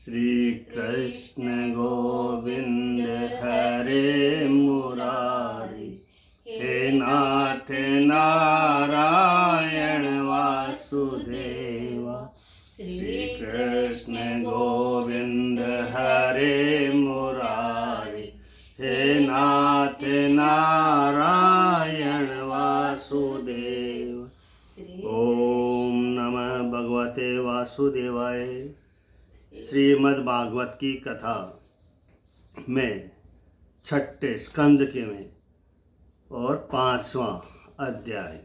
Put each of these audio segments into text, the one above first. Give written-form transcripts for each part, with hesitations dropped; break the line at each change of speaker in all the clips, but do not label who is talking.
श्री कृष्ण गोविंद हरे मुरारी, हे नाथ नारायण वासुदेवा। श्री कृष्ण गोविंद हरे मुरारी, हे नाथ नारायण वासुदेव। ओम नमः भगवते वासुदेवाय। श्रीमद् भागवत की कथा में छठे स्कंद के में और 5वां अध्याय।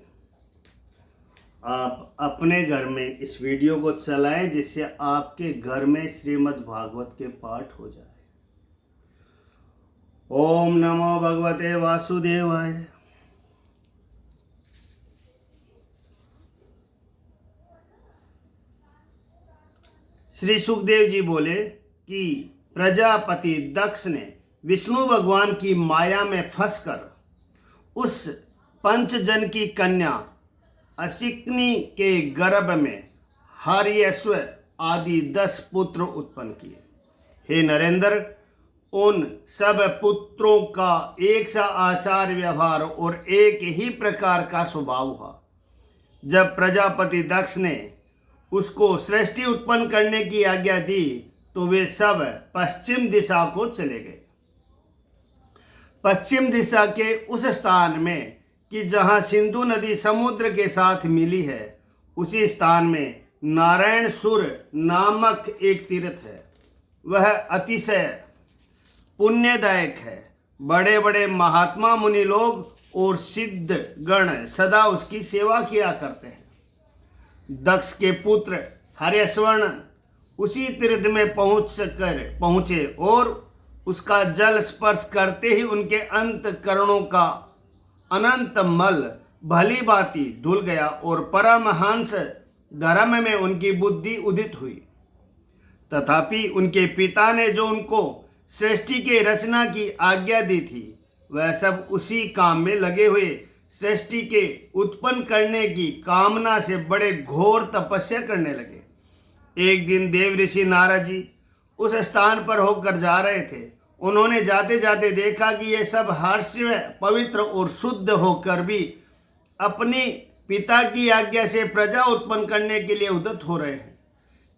आप अपने घर में इस वीडियो को चलाएं जिससे आपके घर में श्रीमद् भागवत के पाठ हो जाए। ओम नमो भगवते वासुदेवाय। श्री सुखदेव जी बोले कि प्रजापति दक्ष ने विष्णु भगवान की माया में फंसकर उस पंचजन की कन्या असिकनी के गर्भ में हर्यश्व आदि 10 पुत्र उत्पन्न किए। हे नरेंद्र, उन सब पुत्रों का एक सा आचार व्यवहार और एक ही प्रकार का स्वभाव हुआ। जब प्रजापति दक्ष ने उसको सृष्टि उत्पन्न करने की आज्ञा दी तो वे सब पश्चिम दिशा को चले गए। पश्चिम दिशा के उस स्थान में कि जहाँ सिंधु नदी समुद्र के साथ मिली है, उसी स्थान में नारायण सुर नामक एक तीर्थ है। वह अतिशय पुण्यदायक है। बड़े बड़े महात्मा मुनि लोग और सिद्ध गण सदा उसकी सेवा किया करते हैं। दक्ष के पुत्र हर्यश्वर्ण उसी तीर्थ में पहुंचे और उसका जल स्पर्श करते ही उनके अंतःकरणों का अनंत मल भली भांति धुल गया और परमहंस धर्म में उनकी बुद्धि उदित हुई। तथापि उनके पिता ने जो उनको सृष्टि के रचना की आज्ञा दी थी, वह सब उसी काम में लगे हुए सृष्टि के उत्पन्न करने की कामना से बड़े घोर तपस्या करने लगे। एक दिन देव ऋषि नारद जी उस स्थान पर होकर जा रहे थे। उन्होंने जाते जाते देखा कि ये सब हर्ष पवित्र और शुद्ध होकर भी अपने पिता की आज्ञा से प्रजा उत्पन्न करने के लिए उद्यत हो रहे हैं।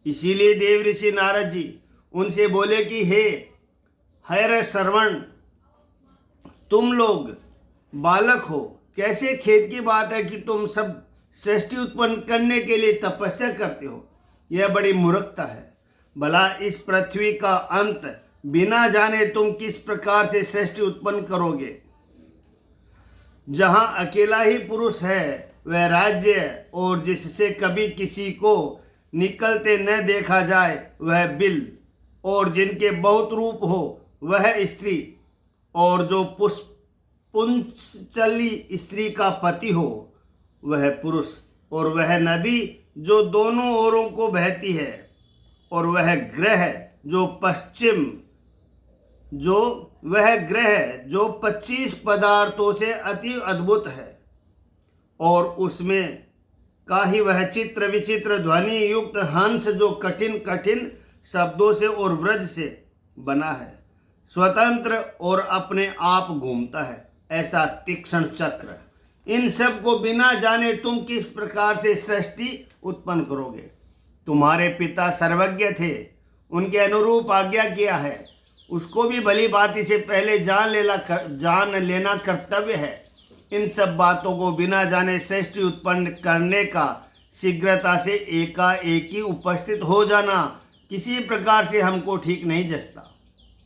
इसीलिए देव ऋषि नारद जी उनसे बोले कि हे हर्यश्वर्ण, तुम लोग बालक हो, कैसे खेद की बात है कि तुम सब सृष्टि उत्पन्न करने के लिए तपस्या करते हो। यह बड़ी मूर्खता है। भला इस पृथ्वी का अंत बिना जाने तुम किस प्रकार से सृष्टि उत्पन्न करोगे। जहां अकेला ही पुरुष है वह राज्य, और जिससे कभी किसी को निकलते न देखा जाए वह बिल, और जिनके बहुत रूप हो वह स्त्री, और जो पुंचली स्त्री का पति हो वह पुरुष, और वह नदी जो दोनों ओरों को बहती है, और वह ग्रह जो 25 पदार्थों से अति अद्भुत है, और उसमें का ही वह चित्र विचित्र ध्वनि युक्त हंस जो कठिन कठिन शब्दों से और व्रज से बना है, स्वतंत्र और अपने आप घूमता है, ऐसा तीक्ष्ण चक्र। इन सब को बिना जाने तुम किस प्रकार से सृष्टि उत्पन्न करोगे। तुम्हारे पिता सर्वज्ञ थे, उनके अनुरूप आज्ञा किया है, उसको भी भली भांति से पहले जान लेना कर्तव्य है। इन सब बातों को बिना जाने सृष्टि उत्पन्न करने का शीघ्रता से एकाएकी उपस्थित हो जाना किसी प्रकार से हमको ठीक नहीं जचता।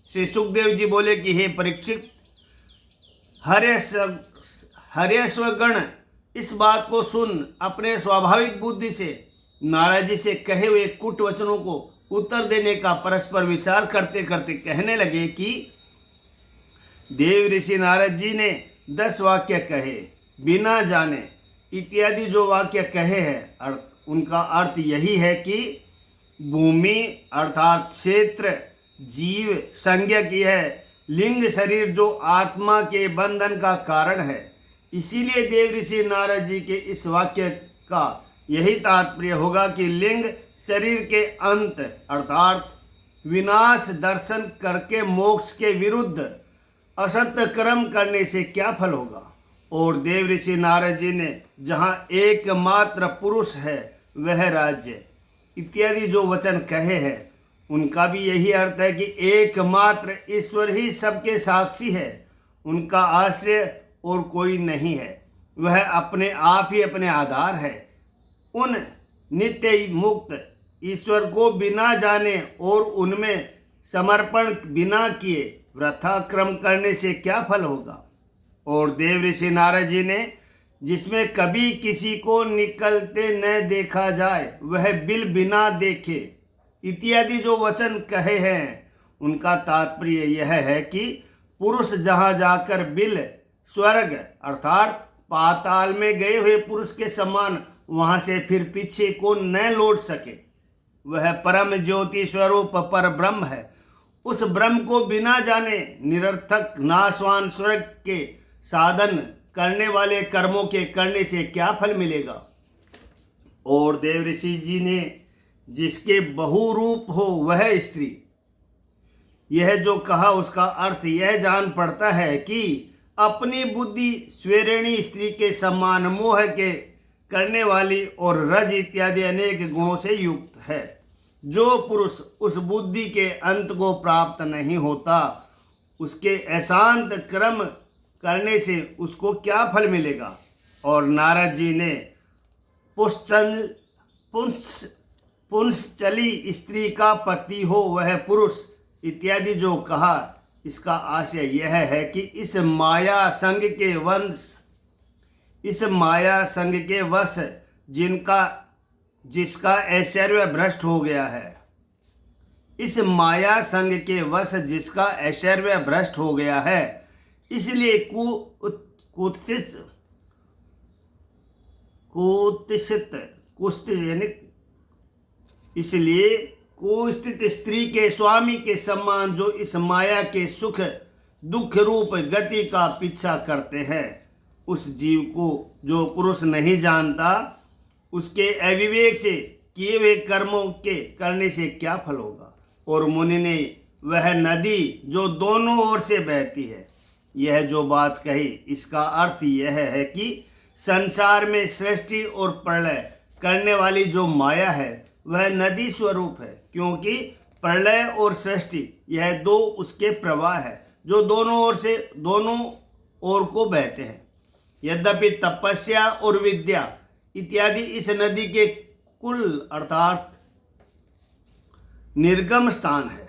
श्री सुखदेव जी बोले कि हे परीक्षित, हर्यश्वगण इस बात को सुन अपने स्वाभाविक बुद्धि से नारद जी से कहे हुए कुट वचनों को उत्तर देने का परस्पर विचार करते करते कहने लगे कि देव ऋषि नारद जी ने 10 वाक्य कहे बिना जाने इत्यादि। जो वाक्य कहे हैं उनका अर्थ यही है कि भूमि अर्थात क्षेत्र, जीव संज्ञा की है, लिंग शरीर जो आत्मा के बंधन का कारण है। इसीलिए देव ऋषि नारद जी के इस वाक्य का यही तात्पर्य होगा कि लिंग शरीर के अंत अर्थात विनाश दर्शन करके मोक्ष के विरुद्ध असत्य कर्म करने से क्या फल होगा। और देव ऋषि नारद जी ने जहाँ एकमात्र पुरुष है वह राज्य इत्यादि जो वचन कहे हैं उनका भी यही अर्थ है कि एकमात्र ईश्वर ही सबके साक्षी है, उनका आश्रय और कोई नहीं है, वह अपने आप ही अपने आधार है। उन नित्य मुक्त ईश्वर को बिना जाने और उनमें समर्पण बिना किए वृथा क्रम करने से क्या फल होगा। और देव ऋषि नारद जी ने जिसमें कभी किसी को निकलते न देखा जाए वह बिल बिना देखे इत्यादि जो वचन कहे हैं उनका तात्पर्य यह है कि पुरुष जहाँ जाकर बिल स्वर्ग अर्थात पाताल में गए हुए पुरुष के समान वहाँ से फिर पीछे को न लौट सके, वह परम ज्योति स्वरूप पर ब्रह्म है। उस ब्रह्म को बिना जाने निरर्थक नाशवान स्वर्ग के साधन करने वाले कर्मों के करने से क्या फल मिलेगा। और देव ऋषि जी ने जिसके बहुरूप हो वह स्त्री, यह जो कहा उसका अर्थ यह जान पड़ता है कि अपनी बुद्धि स्वेरिणी स्त्री के समान मोह के करने वाली और रज इत्यादि अनेक गुणों से युक्त है। जो पुरुष उस बुद्धि के अंत को प्राप्त नहीं होता उसके अशांत कर्म करने से उसको क्या फल मिलेगा। और नारद जी ने पुंसचली स्त्री का पति हो वह पुरुष इत्यादि जो कहा इसका आशय यह है कि इस माया संग के वश जिसका ऐश्वर्य भ्रष्ट हो गया है, इस माया संग के वश जिसका ऐश्वर्य भ्रष्ट हो गया है, इसलिए कुस्थित स्त्री के स्वामी के समान जो इस माया के सुख दुख रूप गति का पीछा करते हैं, उस जीव को जो पुरुष नहीं जानता उसके अविवेक से किए हुए कर्मों के करने से क्या फल होगा। और मुनि ने वह नदी जो दोनों ओर से बहती है, यह जो बात कही इसका अर्थ यह है कि संसार में सृष्टि और प्रलय करने वाली जो माया है वह नदी स्वरूप है, क्योंकि प्रलय और सृष्टि यह दो उसके प्रवाह है जो दोनों ओर को बहते हैं। यद्यपि तपस्या और विद्या इत्यादि इस नदी के कुल अर्थात निर्गम स्थान है,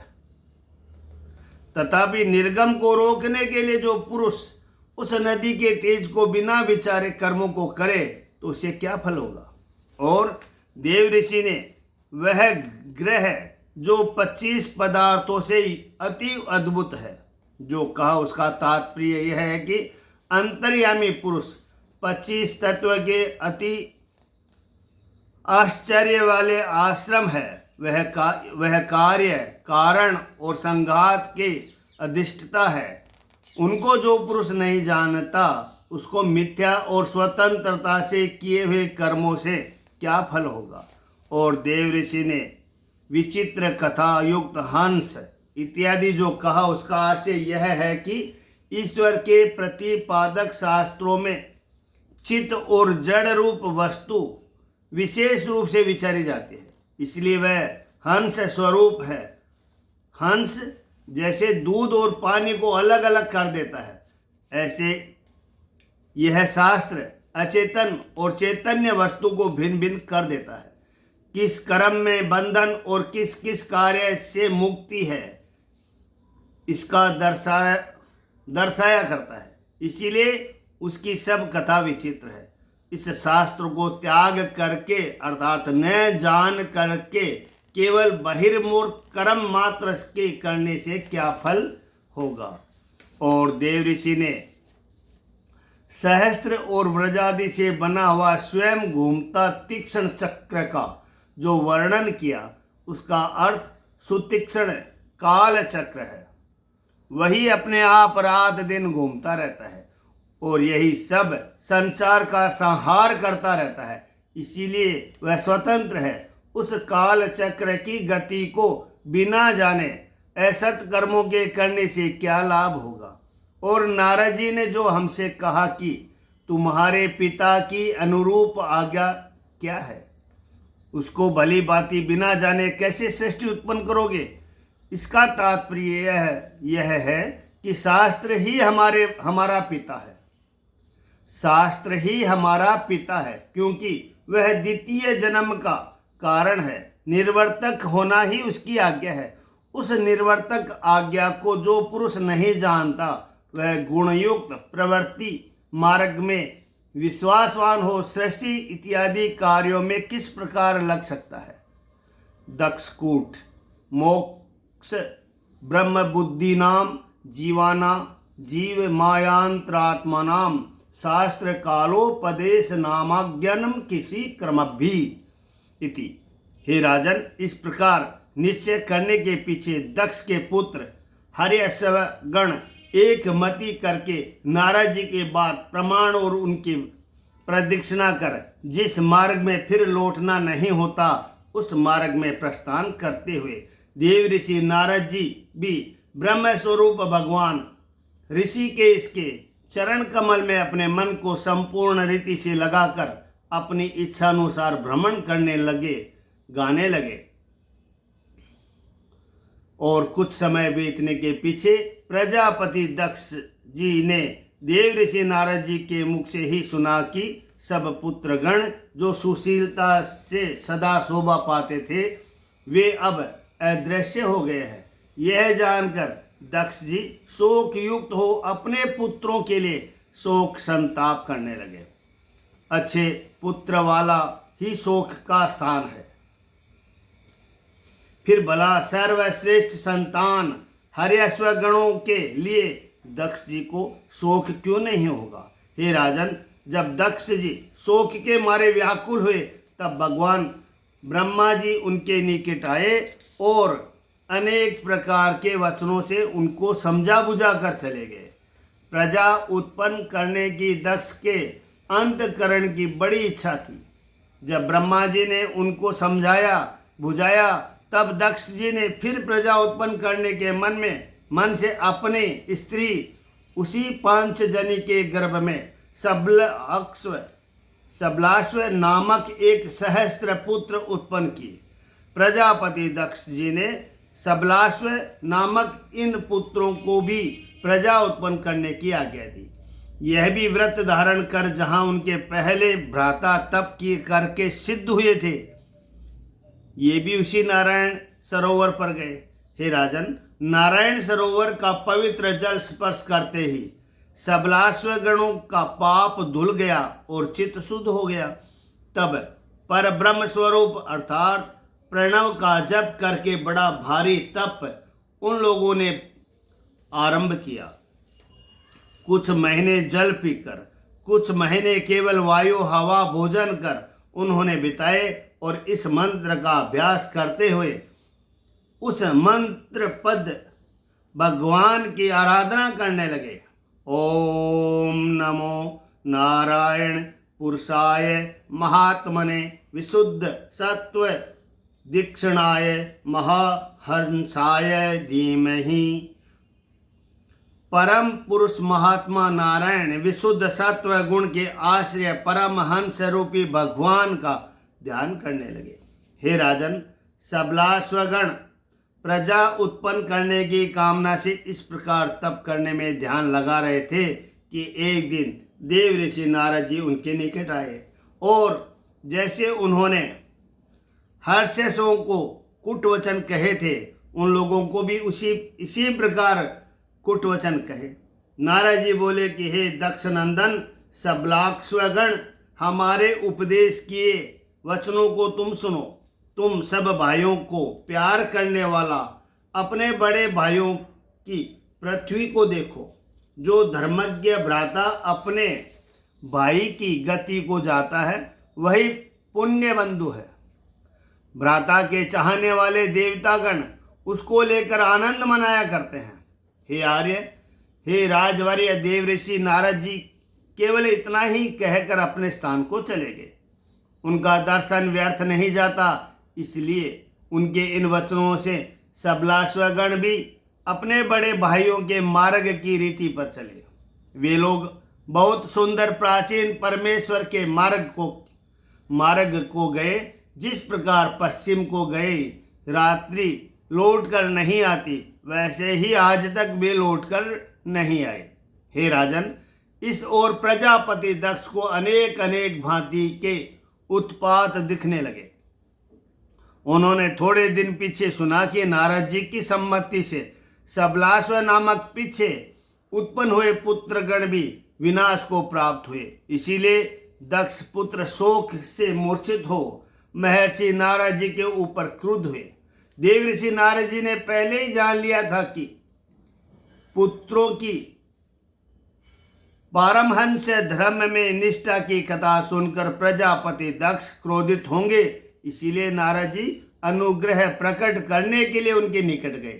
तथापि निर्गम को रोकने के लिए जो पुरुष उस नदी के तेज को बिना विचारे कर्मों को करे तो उसे क्या फल होगा। और देव ऋषि ने वह ग्रह जो 25 पदार्थों से अति अद्भुत है जो कहा उसका तात्पर्य यह है कि अंतर्यामी पुरुष 25 तत्व के अति आश्चर्य वाले आश्रम है, वह कार्य कारण और संघात के अधिष्ठता है। उनको जो पुरुष नहीं जानता उसको मिथ्या और स्वतंत्रता से किए हुए कर्मों से क्या फल होगा। और देव ऋषि ने विचित्र कथा युक्त हंस इत्यादि जो कहा उसका आशय यह है कि ईश्वर के प्रतिपादक शास्त्रों में चित्त और जड़ रूप वस्तु विशेष रूप से विचारी जाती है, इसलिए वह हंस स्वरूप है। हंस जैसे दूध और पानी को अलग अलग कर देता है, ऐसे यह शास्त्र अचेतन और चैतन्य वस्तु को भिन्न भिन्न कर देता है। किस कर्म में बंधन और किस किस कार्य से मुक्ति है इसका दर्शाया करता है, इसीलिए उसकी सब कथा विचित्र है। इस शास्त्र को त्याग करके अर्थात न जान करके केवल बहिर्मुख कर्म मात्र के करने से क्या फल होगा। और देव ऋषि ने सहस्त्र और व्रजादि से बना हुआ स्वयं घूमता तीक्ष्ण चक्र का जो वर्णन किया उसका अर्थ सुतीक्ष्ण काल चक्र है। वही अपने आप रात दिन घूमता रहता है और यही सब संसार का संहार करता रहता है, इसीलिए वह स्वतंत्र है। उस काल चक्र की गति को बिना जाने असत कर्मों के करने से क्या लाभ होगा। और नारद जी ने जो हमसे कहा कि तुम्हारे पिता की अनुरूप आज्ञा क्या है, उसको भली भांति बिना जाने कैसे सृष्टि उत्पन्न करोगे। इसका तात्पर्य यह है कि शास्त्र ही हमारा पिता है। शास्त्र ही हमारा पिता है, क्योंकि वह द्वितीय जन्म का कारण है। निर्वर्तक होना ही उसकी आज्ञा है। उस निर्वर्तक आज्ञा को जो पुरुष नहीं जानता, वह गुणयुक्त प्रवृत्ति मार्ग में विश्वासवान हो सृष्टि इत्यादि कार्यों में किस प्रकार लग सकता है। दक्षकूट मोक्ष ब्रह्म बुद्धिनाम जीवाना जीव मायांतरात्मनाम शास्त्र कालोपदेश नामाज्ञानम किसी क्रमभि इति। हे राजन, इस प्रकार निश्चय करने के पीछे दक्ष के पुत्र हर्यश्व गण एक मति करके नारद जी के बाद प्रमाण और उनकी प्रदक्षिणा कर जिस मार्ग में फिर लौटना नहीं होता, उस मार्ग में प्रस्थान करते हुए देव ऋषि नारद जी भी ब्रह्म स्वरूप भगवान ऋषि के इसके चरण कमल में अपने मन को संपूर्ण रीति से लगाकर अपनी इच्छानुसार भ्रमण करने लगे, गाने लगे। और कुछ समय बीतने के पीछे प्रजापति दक्ष जी ने देव ऋषि नारद जी के मुख से ही सुना कि सब पुत्रगण जो सुशीलता से सदा शोभा पाते थे, वे अब अदृश्य हो गए हैं। यह जानकर दक्ष जी शोक युक्त हो अपने पुत्रों के लिए शोक संताप करने लगे। अच्छे पुत्र वाला ही शोक का स्थान है। फिर भला सर्वश्रेष्ठ संतान हर्यश्व गणों के लिए दक्ष जी को शोक क्यों नहीं होगा। हे राजन, जब दक्ष जी शोक के मारे व्याकुल हुए, तब भगवान ब्रह्मा जी उनके निकट आए और अनेक प्रकार के वचनों से उनको समझा बुझा कर चले गए। प्रजा उत्पन्न करने की दक्ष के अंतकरण की बड़ी इच्छा थी। जब ब्रह्मा जी ने उनको समझाया बुझाया, तब दक्ष जी ने फिर प्रजा उत्पन्न करने के मन से अपने स्त्री उसी पांचजनी के गर्भ में सबलाश्व नामक एक सहस्त्र पुत्र उत्पन्न किए। प्रजापति दक्ष जी ने सबलाश्व नामक इन पुत्रों को भी प्रजा उत्पन्न करने की आज्ञा दी। यह भी व्रत धारण कर जहां उनके पहले भ्राता तप की करके सिद्ध हुए थे, ये भी उसी नारायण सरोवर पर गए। हे राजन, नारायण सरोवर का पवित्र जल स्पर्श करते ही सबलाश्व गणों का पाप धुल गया और चित्त शुद्ध हो गया। तब पर ब्रह्म स्वरूप अर्थात प्रणव का जप करके बड़ा भारी तप उन लोगों ने आरंभ किया। कुछ महीने जल पीकर, कुछ महीने केवल वायु हवा भोजन कर उन्होंने बिताए और इस मंत्र का अभ्यास करते हुए उस मंत्र पद भगवान की आराधना करने लगे। ओम नमो नारायण पुरुषाय महात्मने विशुद्ध सत्व दीक्षणाय महाहंसाय धीमहि। परम पुरुष महात्मा नारायण विशुद्ध सत्व गुण के आश्रय परमहंस रूपी भगवान का ध्यान करने लगे। हे राजन, सबलाश्वगण प्रजा उत्पन्न करने की कामना से इस प्रकार तप करने में ध्यान लगा रहे थे कि एक दिन देव ऋषि नारद जी उनके निकट आए और जैसे उन्होंने हर्षसों को कुटवचन कहे थे, उन लोगों को भी इसी प्रकार कुटवचन कहे। नारद जी बोले कि हे दक्ष नंदन, सबलाश्वगण हमारे उपदेश किए वचनों को तुम सुनो। तुम सब भाइयों को प्यार करने वाला अपने बड़े भाइयों की पृथ्वी को देखो। जो धर्मज्ञ भ्राता अपने भाई की गति को जाता है, वही पुण्य बंधु है। भ्राता के चाहने वाले देवतागण उसको लेकर आनंद मनाया करते हैं। हे आर्य, हे राजवर्य देव ऋषि नारद जी केवल इतना ही कहकर अपने स्थान को चले गए। उनका दर्शन व्यर्थ नहीं जाता, इसलिए उनके इन वचनों से सबलाश्वगण भी अपने बड़े भाइयों के मार्ग की रीति पर चले। वे लोग बहुत सुंदर प्राचीन परमेश्वर के मार्ग को गए। जिस प्रकार पश्चिम को गए रात्रि लौट कर नहीं आती, वैसे ही आज तक वे लौट कर नहीं आए। हे राजन, इस ओर प्रजापति दक्ष को अनेक अनेक भांति के उत्पात दिखने लगे। उन्होंने थोड़े दिन पीछे सुना कि नारद जी की सम्मति से सबलाश्व नामक पीछे उत्पन्न हुए पुत्रगण भी विनाश को प्राप्त हुए। इसीलिए दक्ष पुत्र शोक से मूर्छित हो महर्षि नारद जी के ऊपर क्रुद्ध हुए। देवऋषि नारद जी ने पहले ही जान लिया था कि पुत्रों की पारमहंस धर्म में निष्ठा की कथा सुनकर प्रजापति दक्ष क्रोधित होंगे। इसीलिए नारद जी अनुग्रह प्रकट करने के लिए उनके निकट गए।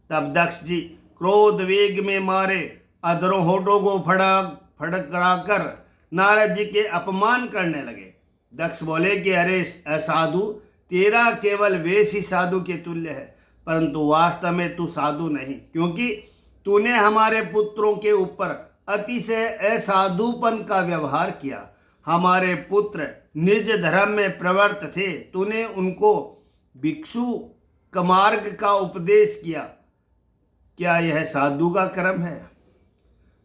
तब दक्ष जी क्रोध वेग में मारे अधरों होठों को फड़कराकर नारद जी के अपमान करने लगे। दक्ष बोले कि अरे असाधु, तेरा केवल वेश ही साधु के तुल्य है, परंतु वास्तव में तू साधु नहीं, क्योंकि तूने हमारे पुत्रों के ऊपर अतिशय असाधुपन का व्यवहार किया। हमारे पुत्र निज धर्म में प्रवृत्त थे, तूने उनको भिक्षु कमार्ग का उपदेश किया। क्या यह साधु का कर्म है?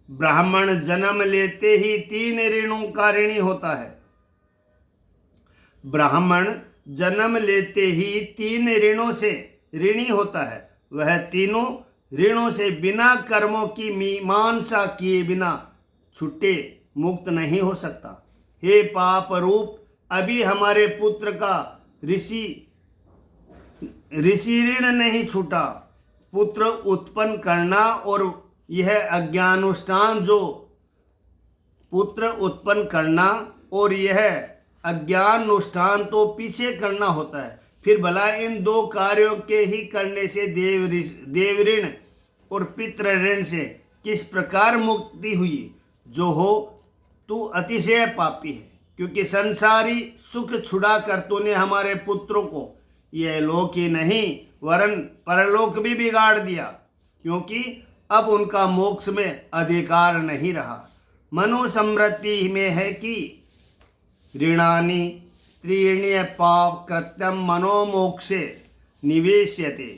ब्राह्मण जन्म लेते ही 3 ऋणों का ऋणी होता है। ब्राह्मण जन्म लेते ही 3 ऋणों से ऋणी होता है। वह तीनों ऋणों से बिना कर्मों की मीमांसा किए बिना छुट्टे मुक्त नहीं हो सकता। हे पाप रूप, अभी हमारे पुत्र का ऋषि ऋण नहीं छूटा। पुत्र उत्पन्न करना और यह अज्ञानुष्ठान तो पीछे करना होता है। फिर भला इन 2 कार्यों के ही करने से देव ऋण और पितृ ऋण से किस प्रकार मुक्ति हुई? जो हो तू अतिशय पापी है, क्योंकि संसारी सुख छुड़ाकर तूने हमारे पुत्रों को यह लोक ही नहीं वरन परलोक भी बिगाड़ दिया, क्योंकि अब उनका मोक्ष में अधिकार नहीं रहा। मनुस्मृति में है कि ऋणानि त्रीण्य पाप कृत्यम मनोमोक्षे निवेश्यते।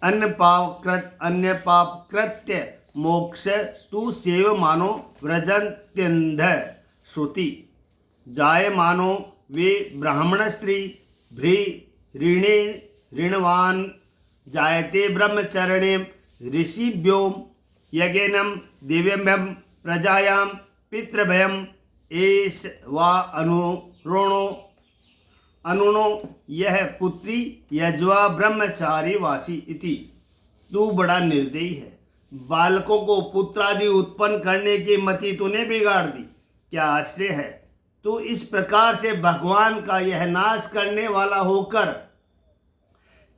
अन्य पाप कृत्य मोक्ष तू सेव मानो व्रजंत्यंध श्रुति। जाय मानो वे ब्राह्मण स्त्री भ्री ऋणे ऋणवान जायते ब्रह्मचरणे ऋषिभ्योम यज्ञनम दिव्यम प्रजायाम पितृभयम एष वा अनुनो यह पुत्री यज्वा ब्रह्मचारी वासी इति। तू बड़ा निर्दयी है। बालकों को पुत्रादि उत्पन्न करने की मति तूने बिगाड़ दी। क्या आश्चर्य है, तू इस प्रकार से भगवान का यह नाश करने वाला होकर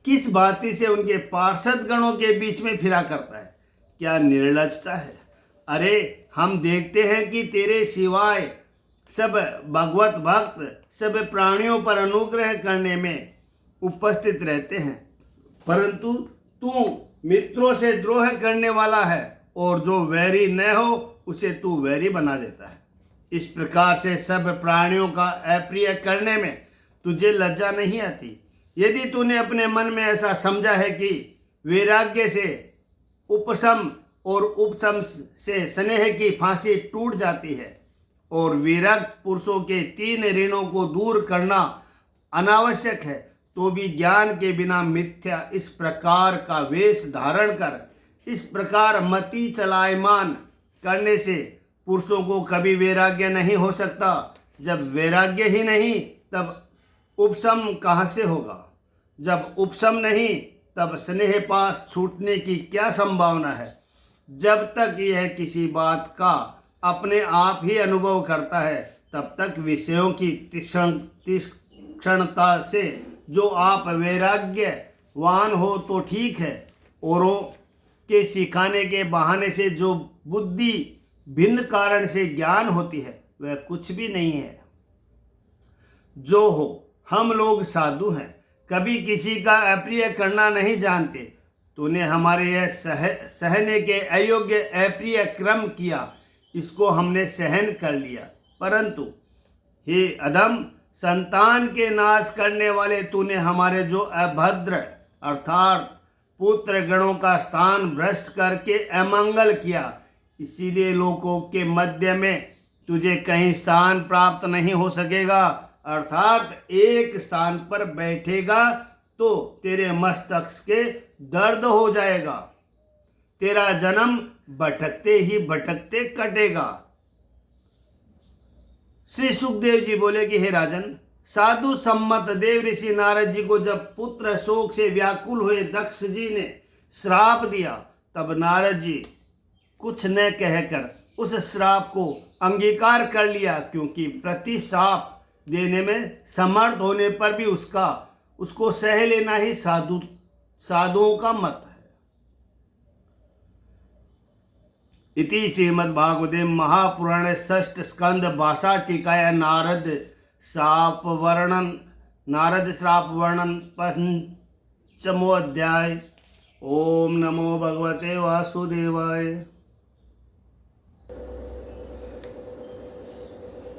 किस भांति से उनके पार्षद गणों के बीच में फिरा करता है? क्या निर्लजता है। अरे हम देखते हैं कि तेरे सिवाय सब भगवत भक्त सब प्राणियों पर अनुग्रह करने में उपस्थित रहते हैं, परंतु तू मित्रों से द्रोह करने वाला है और जो वैरी न हो उसे तू वैरी बना देता है। इस प्रकार से सब प्राणियों का अप्रिय करने में तुझे लज्जा नहीं आती? यदि तूने अपने मन में ऐसा समझा है कि वैराग्य से उपशम और उपशम से स्नेह की फांसी टूट जाती है और विरक्त पुरुषों के 3 ऋणों को दूर करना अनावश्यक है, तो भी ज्ञान के बिना मिथ्या इस प्रकार का वेश धारण कर इस प्रकार मति चलायमान करने से पुरुषों को कभी वैराग्य नहीं हो सकता। जब वैराग्य ही नहीं तब उपशम कहाँ से होगा? जब उपशम नहीं तब स्नेह पास छूटने की क्या संभावना है? जब तक यह किसी बात का अपने आप ही अनुभव करता है तब तक विषयों की तीक्ष्णता से जो आप वैराग्यवान हो तो ठीक है, औरों के सिखाने के बहाने से जो बुद्धि भिन्न कारण से ज्ञान होती है वह कुछ भी नहीं है। जो हो, हम लोग साधु हैं, कभी किसी का अप्रिय करना नहीं जानते। तूने हमारे यह सहने के अयोग्य अप्रिय क्रम किया, इसको हमने सहन कर लिया। परंतु हे अधम संतान के नाश करने वाले, तूने हमारे जो अभद्र अर्थात पुत्र गणों का स्थान भ्रष्ट करके अमंगल किया, इसीलिए लोगों के मध्य में तुझे कहीं स्थान प्राप्त नहीं हो सकेगा। अर्थात एक स्थान पर बैठेगा तो तेरे मस्तक के दर्द हो जाएगा, तेरा जन्म भटकते ही भटकते कटेगा। श्री सुखदेव जी बोले कि हे राजन, साधु सम्मत देव ऋषि नारद जी को जब पुत्र शोक से व्याकुल हुए दक्ष जी ने श्राप दिया, तब नारद जी कुछ न कहकर उस श्राप को अंगीकार कर लिया, क्योंकि प्रतिशाप देने में समर्थ होने पर भी उसको सह लेना ही साधुओं का मत है। इति श्रीमद्भागवते महापुराणे षष्ठ स्कंद भाषा टीकाया नारद श्राप वर्णन पंचमो अध्याय। ओम नमो भगवते वासुदेवाय।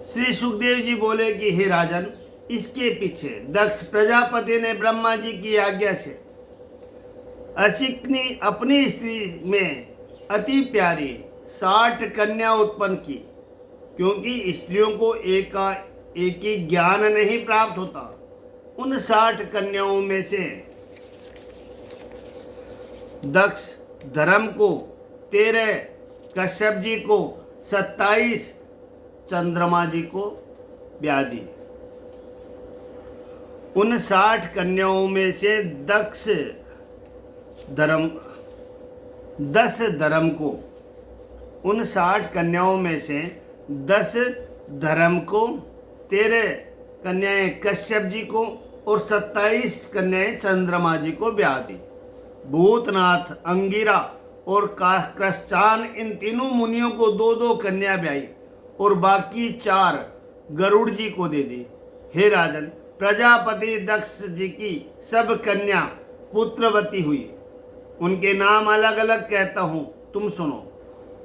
श्री सुखदेव जी बोले कि हे राजन, इसके पीछे दक्ष प्रजापति ने ब्रह्मा जी की आज्ञा से असिकनी अपनी स्त्री में अति प्यारी 60 कन्या उत्पन्न की, क्योंकि स्त्रियों को एक ही ज्ञान नहीं प्राप्त होता। उन 60 कन्याओं में से दक्ष धर्म को 13, कश्यप जी को 27, चंद्रमा जी को ब्याह दी। उन 60 कन्याओं में से दक्ष धर्म 10 धर्म को, उन 60 कन्याओं में से 10 धर्म को, 13 कन्याएं कश्यप जी को और 27 कन्याएं चंद्रमा जी को ब्याह दी। भूतनाथ, अंगिरा और क्रस्चान, इन तीनों मुनियों को 2-2 कन्या ब्याही और बाकी 4 गरुड़ जी को दे दी। हे राजन, प्रजापति दक्ष जी की सब कन्या पुत्रवती हुई। उनके नाम अलग अलग कहता हूँ, तुम सुनो।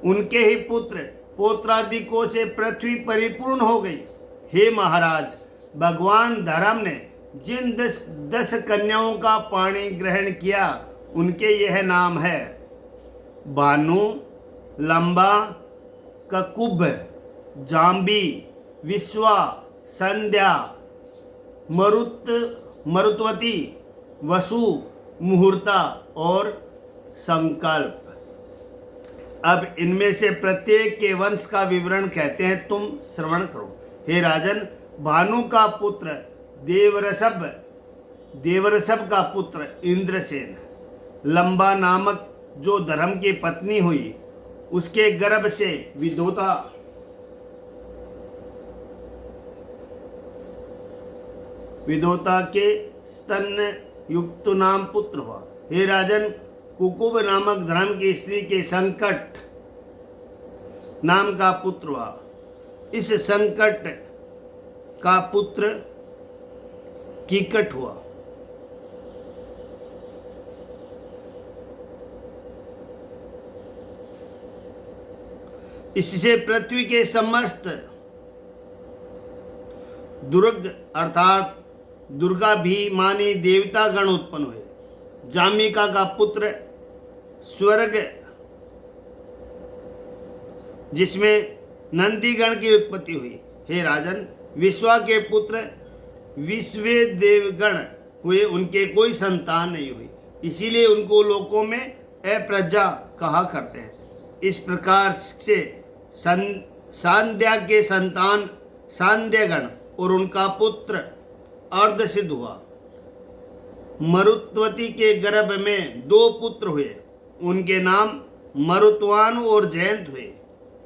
उनके ही पुत्र पौत्रादिकों से पृथ्वी परिपूर्ण हो गई। हे महाराज, भगवान धर्म ने जिन 10 कन्याओं का पाणी ग्रहण किया, उनके यह नाम है: भानु, लंबा, ककुभ, जाम्बी, विश्वा, संध्या, मरुत्वती, वसु, मुहूर्ता और संकल्प। अब इनमें से प्रत्येक के वंश का विवरण कहते हैं, तुम श्रवण करो। हे राजन, भानु का पुत्र देवरसभ का पुत्र इंद्रसेन, लंबा नामक जो धर्म की पत्नी हुई, उसके गर्भ से विधोता के स्तन युक्त नाम पुत्र हुआ। हे राजन, कुकुब नामक धर्म की स्त्री के संकट नाम का पुत्र हुआ। इस संकट का पुत्र कीकट हुआ। इससे पृथ्वी के समस्त अर्थात दुर्गाभिमानी देवता गण उत्पन्न हुए। जामिका का पुत्र स्वर्ग, जिसमें नंदीगण की उत्पत्ति हुई। हे राजन, विश्वा के पुत्र विश्वे देवगण हुए, उनके कोई संतान नहीं हुई, इसीलिए उनको लोकों में अप्रजा कहा करते हैं। इस प्रकार से सांध्या के संतान सांध्यगण और उनका पुत्र अर्धसिद्ध हुआ। मरुत्वती के गर्भ में 2 पुत्र हुए, उनके नाम मरुत्वान और जयंत हुए।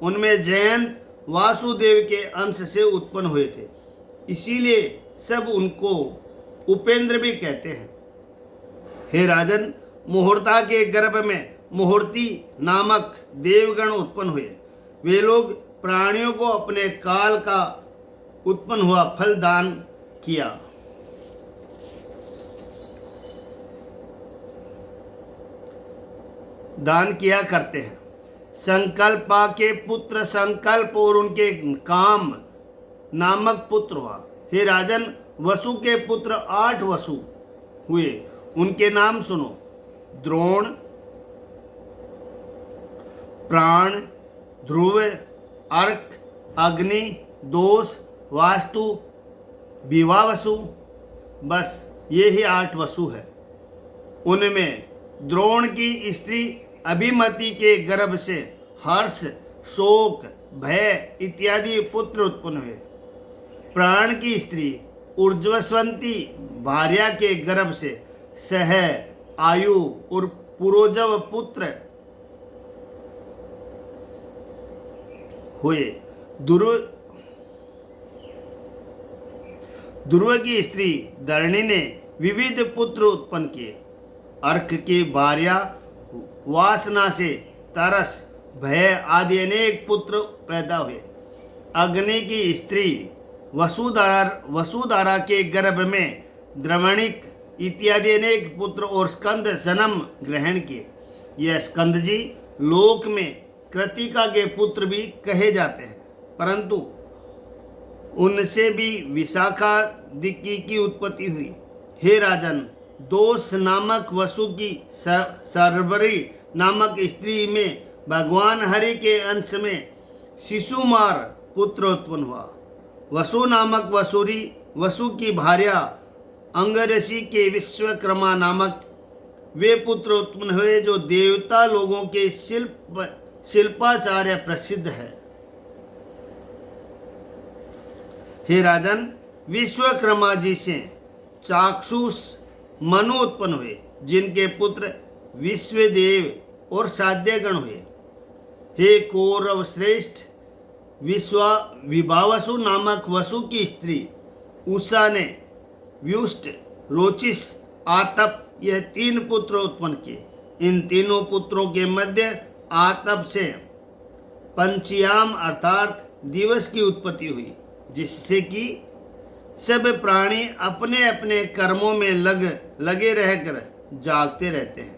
उनमें जयंत वासुदेव के अंश से उत्पन्न हुए थे, इसीलिए सब उनको उपेंद्र भी कहते हैं। हे राजन, मुहूर्ता के गर्भ में मुहूर्ती नामक देवगण उत्पन्न हुए। वे लोग प्राणियों को अपने काल का उत्पन्न हुआ फल दान किया। दान किया करते हैं। संकल्पा के पुत्र संकल्प और उनके काम नामक पुत्र हुआ। हे राजन, वसु के पुत्र 8 वसु हुए। उनके नाम सुनो: द्रोण, प्राण, ध्रुव, अर्क, अग्नि, दोष, वास्तु, विवावसु। बस ये ही 8 वसु है। उनमें द्रोण की स्त्री अभिमति के गर्भ से हर्ष, शोक, भय इत्यादि पुत्र उत्पन्न हुए। प्राण की स्त्री ऊर्ध्वस्वंती भार्या के गर्भ से सह, आयु और पुरोजव पुत्र हुए। ध्रुव की स्त्री धरणी ने विविध पुत्र उत्पन्न किए। अर्क की भार्या वासना से तरस, भय आदि अनेक पुत्र पैदा हुए। अग्नि की स्त्री वसुधारा के गर्भ में द्रवणिक इत्यादि अनेक पुत्र और स्कंद जन्म ग्रहण किए। यह स्कंद जी लोक में कृतिका के पुत्र भी कहे जाते हैं, परंतु उनसे भी विशाखा दिक्की की उत्पत्ति हुई। हे राजन, दोष नामक वसु की सर्वरी नामक स्त्री में भगवान हरि के अंश में शिशुमार पुत्र उत्पन्न हुआ। वसु नामक वसु की भार्या अंगरसी के विश्वकर्मा नामक वे पुत्र उत्पन्न हुए, जो देवता लोगों के शिल्पाचार्य प्रसिद्ध है। हे राजन, विश्वकर्मा जी से चाक्षुष मनु उत्पन्न हुए, जिनके पुत्र विश्वदेव और साध्यगण हुए। हे कौरव श्रेष्ठ, विभावसु नामक वसु की स्त्री उषा ने व्युष्ट, रोचिस, आतप यह 3 पुत्र उत्पन्न किए। इन तीनों पुत्रों के मध्य आतप से पंचयाम अर्थात दिवस की उत्पत्ति हुई, जिससे कि सब प्राणी अपने अपने कर्मों में लगे रहकर जागते रहते हैं।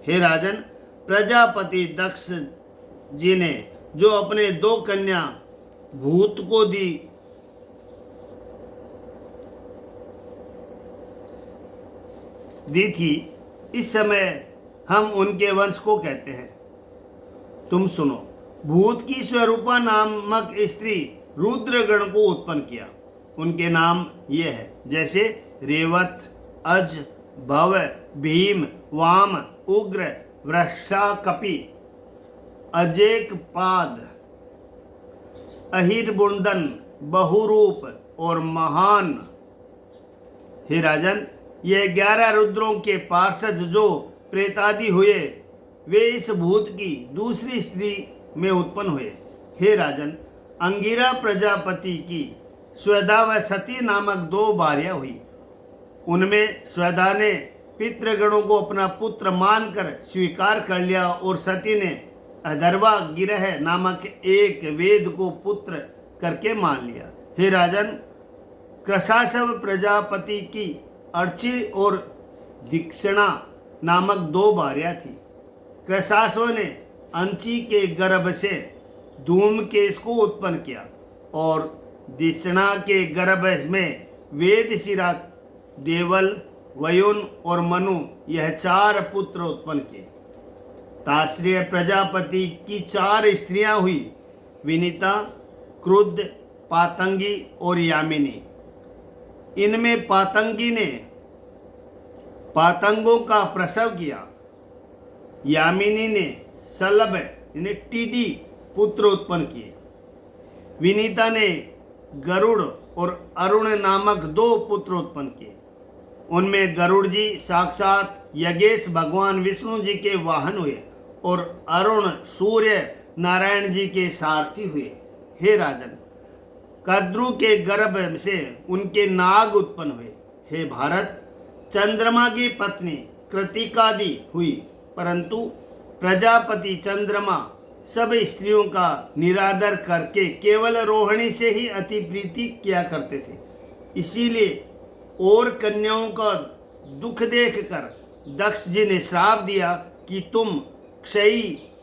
हे राजन, प्रजापति दक्ष जी ने जो अपने 2 कन्या भूत को दी थी, इस समय हम उनके वंश को कहते हैं। तुम सुनो। भूत की स्वरूपा नामक स्त्री रुद्रगण को उत्पन्न किया। उनके नाम ये है, जैसे रेवत, अज, भव, भीम, वाम, उग्र, वृक्षा, कपि, अजेक पाद, अहिर्बुंदन, बहुरूप और महान। हे राजन, ये 11 रुद्रों के पार्षद जो प्रेतादि हुए, वे इस भूत की दूसरी स्त्री में उत्पन्न हुए। हे राजन, अंगिरा प्रजापति की स्वधा व सती नामक 2 भार्या हुई। उनमें स्वधा ने पितृगणों को अपना पुत्र मानकर स्वीकार कर लिया और सती ने अधर्वा गिरह नामक एक वेद को पुत्र करके मान लिया। हे राजन, कृशासव प्रजापति की अर्ची और दीक्षिणा नामक 2 भार्या थी। कृशासव ने अंची के गर्भ से धूमकेश को उत्पन्न किया और दीक्षिणा के गर्भ में वेदशिरा, देवल, वयुन और मनु यह 4 पुत्र उत्पन्न किए। ताश्रिय प्रजापति की 4 स्त्रियां हुई, विनीता, क्रुद्ध, पातंगी और यामिनी। इनमें पातंगी ने पातंगों का प्रसव किया। यामिनी ने सलभ यानी टीडी पुत्र उत्पन्न किए। विनीता ने गरुड़ और अरुण नामक 2 पुत्र उत्पन्न किए। उनमें गरुड़ जी साक्षात यज्ञेश भगवान विष्णु जी के वाहन हुए और अरुण सूर्य नारायण जी के सारथी हुए। हे राजन, कद्रु के गर्भ से उनके नाग उत्पन्न हुए। हे भारत, चंद्रमा की पत्नी कृतिकादि हुई, परंतु प्रजापति चंद्रमा सब स्त्रियों का निरादर करके केवल रोहिणी से ही अति प्रीति किया करते थे। इसीलिए और कन्याओं का दुख देखकर दक्ष जी ने श्राप दिया कि तुम क्षयी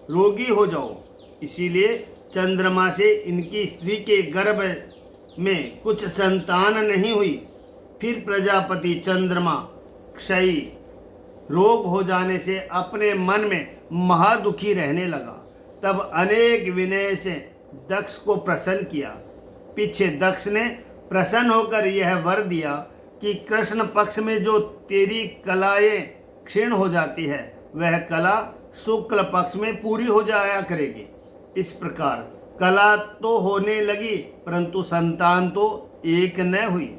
रोगी हो जाओ। इसीलिए चंद्रमा से इनकी स्त्री के गर्भ में कुछ संतान नहीं हुई। फिर प्रजापति चंद्रमा क्षयी रोग हो जाने से अपने मन में महादुखी रहने लगा। तब अनेक विनय से दक्ष को प्रसन्न किया। पीछे दक्ष ने प्रसन्न होकर यह वर दिया कि कृष्ण पक्ष में जो तेरी कलाएं क्षीण हो जाती है वह कला शुक्ल पक्ष में पूरी हो जाया करेगी। इस प्रकार कला तो होने लगी परंतु संतान तो एक न हुई।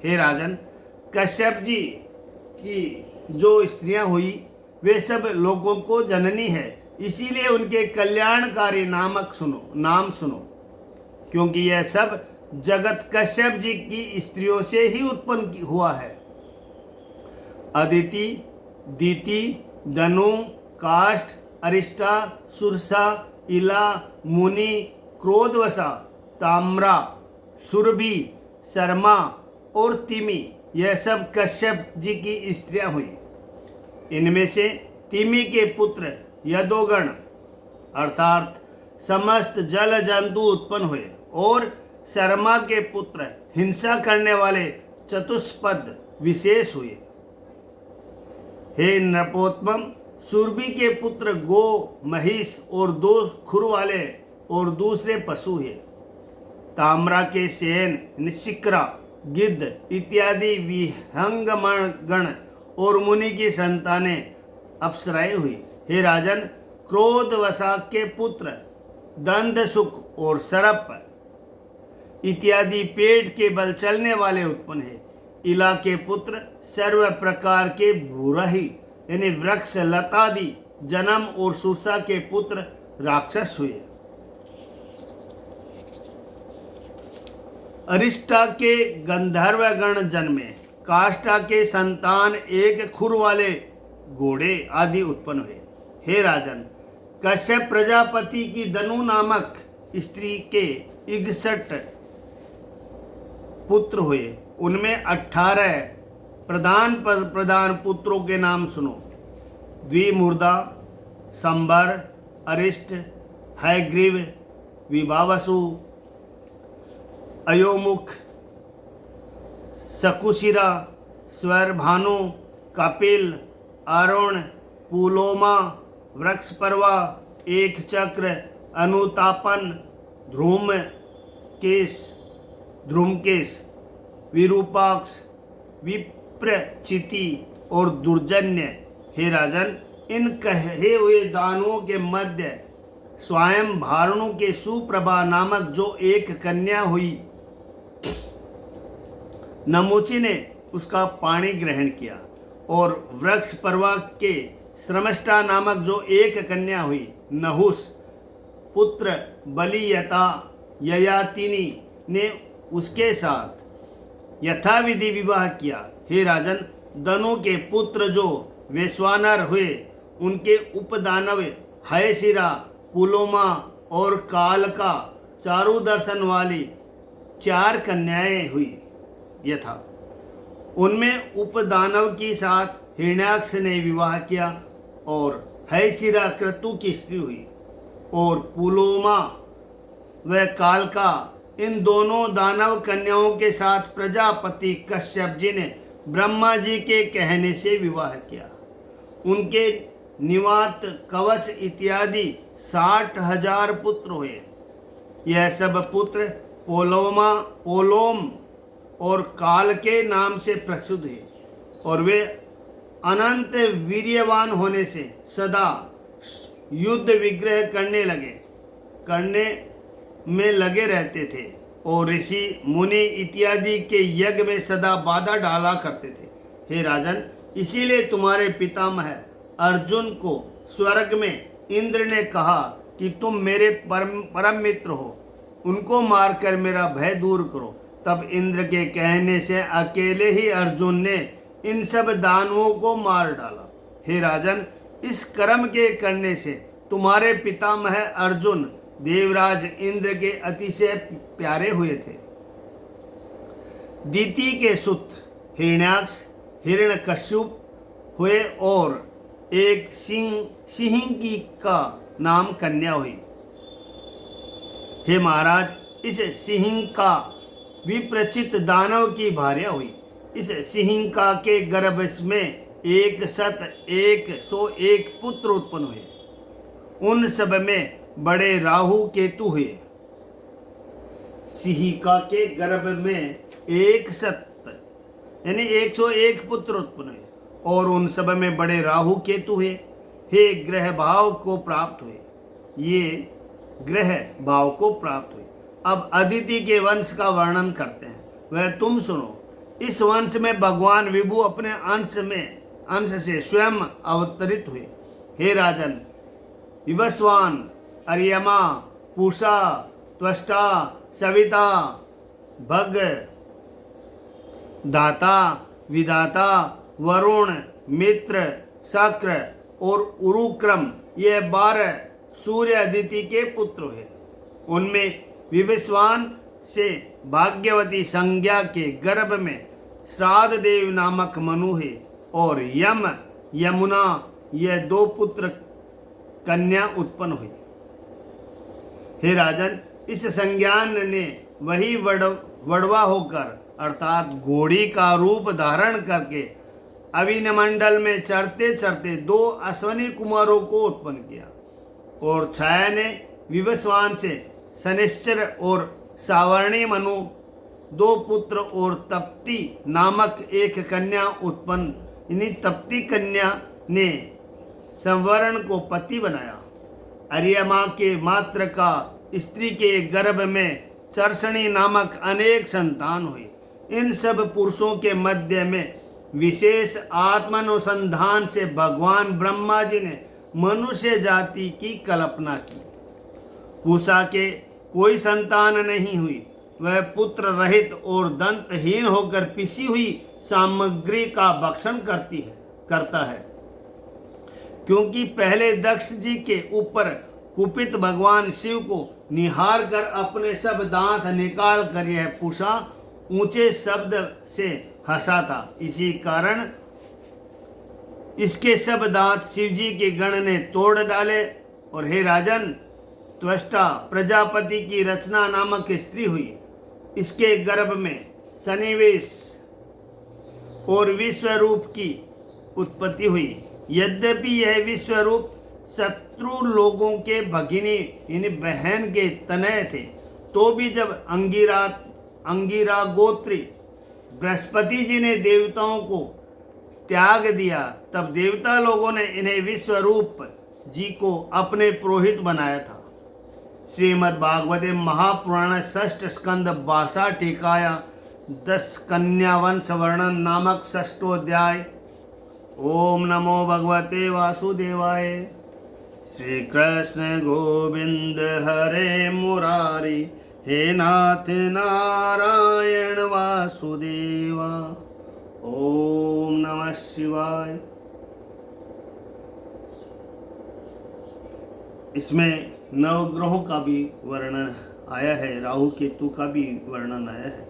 हे राजन, कश्यप जी की जो स्त्रियां हुई वे सब लोगों को जननी है। इसीलिए उनके कल्याणकारी नाम सुनो, क्योंकि यह सब जगत कश्यप जी की स्त्रियों से ही उत्पन्न हुआ है। अदिति, दीति, दनु, काष्ठ, अरिष्टा, सुरसा, इला, मुनि, क्रोधवसा, ताम्रा, सुरभि, शर्मा और तिमी, यह सब कश्यप जी की स्त्रियां हुई। इनमें से तिमी के पुत्र यदोगण अर्थात समस्त जल जंतु उत्पन्न हुए और शर्मा के पुत्र हिंसा करने वाले चतुष्पद विशेष हुए। हे नृपोत्तम, सुरभि के पुत्र गो, महिष और 2 खुर वाले और दूसरे पशु हुए। ताम्रा के सेन, शिक्रा, गिद्ध इत्यादि विहंगमण गण और मुनि की संतानें अप्सराएं हुई। हे राजन, क्रोधवसा के पुत्र दंदसुक और सरप इत्यादि पेट के बल चलने वाले उत्पन्न है। इला के पुत्र सर्व प्रकार के भूरही यानी वृक्ष लतादि जन्म और सुरसा के पुत्र राक्षस हुए। अरिष्टा के गंधर्व गण जन्मे। काष्ठा के संतान 1 खुर वाले घोड़े आदि उत्पन्न हुए। हे राजन, कश्यप प्रजापति की दनु नामक स्त्री के 61 पुत्र हुए। उनमें 18 प्रधान पुत्रों के नाम सुनो। द्विमूर्धा, संबर, अरिष्ट, हयग्रीव, विभावसु, अयोमुख, सकुशिरा, स्वरभानु, कपिल, अरुण, पुलोमा, वृक्षपर्वा, एक चक्र, अनुतापन, ध्रुमकेश, विरूपाक्ष, विप्रचिति और दुर्जन्य। हे राजन, इन कहे हुए दानवों के मध्य स्वयं भारणु के सुप्रभा नामक जो एक कन्या हुई, नमुची ने उसका पाणी ग्रहण किया। और वृक्ष पर्वा के श्रमष्टा नामक जो एक कन्या हुई, नहुस पुत्र बलियता ययातिनी ने उसके साथ यथाविधि विवाह किया। हे राजन, दनु के पुत्र जो वैश्वानर हुए उनके उपदानव हयशिरा, पुलोमा और कालका चारु दर्शन वाली 4 कन्याएं हुई। यथा उनमें उपदानव के साथ हिरण्याक्ष ने विवाह किया और हयशिरा क्रतु की स्त्री हुई और पुलोमा व कालका इन दोनों दानव कन्याओं के साथ प्रजापति कश्यप जी ने ब्रह्मा जी के कहने से विवाह किया। उनके निवात कवच इत्यादि 60,000 पुत्र हुए। यह सब पुत्र पोलोम और काल के नाम से प्रसिद्ध है और वे अनंत वीर्यवान होने से सदा युद्ध विग्रह करने में लगे रहते थे और ऋषि मुनि इत्यादि के यज्ञ में सदा बाधा डाला करते थे। हे राजन, इसीलिए तुम्हारे पितामह अर्जुन को स्वर्ग में इंद्र ने कहा कि तुम मेरे परम मित्र हो, उनको मारकर मेरा भय दूर करो। तब इंद्र के कहने से अकेले ही अर्जुन ने इन सब दानवों को मार डाला। हे राजन, इस कर्म के करने से तुम्हारे पितामह अर्जुन देवराज इंद्र के अतिशय प्यारे हुए थे। दीति के सुत हिरण्याक्ष हिरण्यकश्यप हुए और एक सिंहिकी का नाम कन्या हुई। हे महाराज, इस सिंहिका विप्रचित दानव की भार्या हुई। इस सिंहिका के गर्भ में 101 पुत्र उत्पन्न हुए। उन सब में बड़े राहु केतु हुए। सिंहिका के गर्भ में 101 पुत्र उत्पन्न हुए और उन सब में बड़े राहु केतु हुए। हे ग्रह भाव को प्राप्त हुए, ये ग्रह भाव को प्राप्त हुए। अब अदिति के वंश का वर्णन करते हैं, वह तुम सुनो। इस वंश में भगवान विभु अपने अंश से स्वयं अवतरित हुए। हे राजन, विवस्वान, अर्यमा, पूषा, त्वष्टा, सविता, भग, दाता, विदाता, वरुण, मित्र, शक्र और उरुक्रम, ये 12 सूर्य अदिति के पुत्र हुए। उनमें विवस्वान से भाग्यवती संज्ञा के गर्भ में श्राद्ध देव नामक मनु है और यम, यमुना, ये 2 पुत्र कन्या उत्पन्न हुई। हे राजन, इस संज्ञान ने वही वड़वा होकर अर्थात घोड़ी का रूप धारण करके अविनमंडल में चरते चरते 2 अश्वनी कुमारों को उत्पन्न किया। और छाया ने विवस्वान से शनिश्चर और सावर्णी मनु 2 पुत्र और तप्ती नामक एक कन्या उत्पन्न। इन्हीं तप्ती कन्या ने संवरण को पति बनाया। अर्यमा के मात्र का स्त्री के गर्भ में चर्षणी नामक अनेक संतान हुई। इन सब पुरुषों के मध्य में विशेष आत्मानुसंधान से भगवान ब्रह्मा जी ने मनुष्य जाति की कल्पना की। पूषा के कोई संतान नहीं हुई, वह पुत्र रहित और दंतहीन होकर पिसी हुई सामग्री का भक्षण करता है। क्योंकि पहले दक्ष जी के ऊपर कुपित भगवान शिव को निहार कर अपने सब दांत निकाल कर यह पूषा ऊंचे शब्द से हंसा था। इसी कारण इसके सब दांत शिवजी के गण ने तोड़ डाले। और हे राजन, त्वष्टा प्रजापति की रचना नामक स्त्री हुई। इसके गर्भ में सन्निवेश और विश्वरूप की उत्पत्ति हुई। यद्यपि यह विश्वरूप शत्रु लोगों के भगिनी इन बहन के तनय थे, तो भी जब अंगिरा गोत्री बृहस्पति जी ने देवताओं को त्याग दिया, तब देवता लोगों ने इन्हें विश्वरूप जी को अपने पुरोहित बनाया था। श्रीमद् भागवते महापुराण षष्ठ स्कंद 62 टीकाया 10 कन्या वंश वर्णन नामक षष्ठोध्याय। ओम नमो भगवते वासुदेवाय। श्री कृष्ण गोविंद हरे मुरारी, हे नाथ नारायण वासुदेवा। ओम नमः शिवाय। इसमें नवग्रहों का भी वर्णन आया है, राहु केतु का भी वर्णन आया है,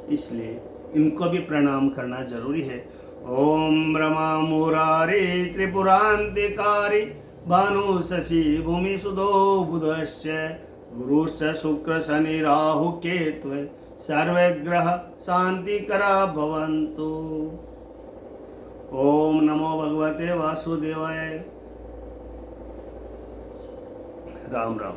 इसलिए इनको भी प्रणाम करना जरूरी है। ओम ब्रह्मा मुरारी त्रिपुरांतिकारी, भानु शशि भूमि सुदो बुधस्य, गुरुश्च शुक्र शनि राहु केतु, सर्वग्रह शांतिकरा भवन्तु। ओम नमो भगवते वासुदेवाय। राम राम।